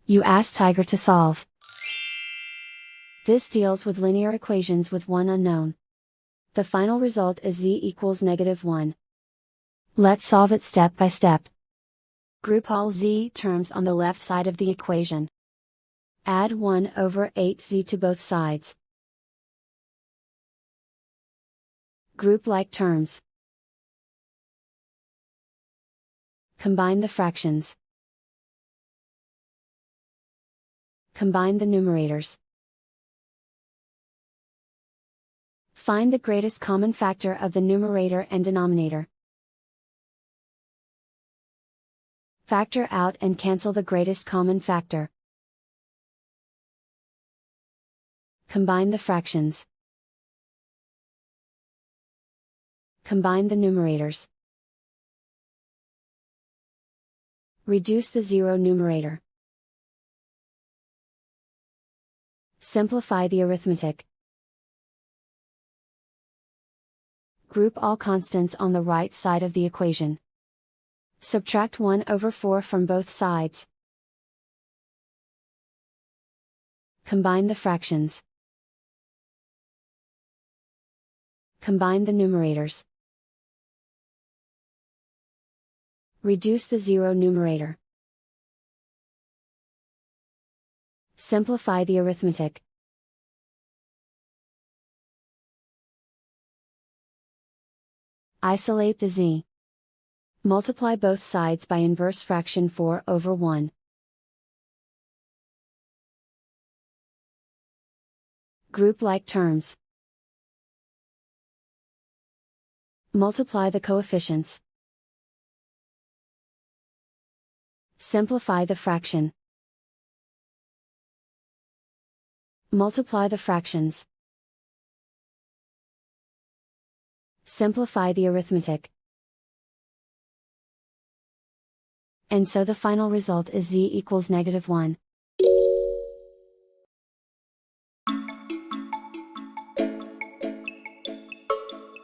You ask Tiger to solve. This deals with linear equations with one unknown. The final result is z equals -1. Let's solve it step by step. Group all z terms on the left side of the equation. Add 1/8z to both sides. Group like terms. Combine the fractions. Combine the numerators. Find the greatest common factor of the numerator and denominator. Factor out and cancel the greatest common factor. Combine the fractions. Combine the numerators. Reduce the zero numerator. Simplify the arithmetic. Group all constants on the right side of the equation. Subtract 1/4 from both sides. Combine the fractions. Combine the numerators. Reduce the zero numerator. Simplify the arithmetic. Isolate the z. Multiply both sides by inverse fraction 4/1. Group like terms. Multiply the coefficients. Simplify the fraction. Multiply the fractions. Simplify the arithmetic. And so the final result is z equals -1.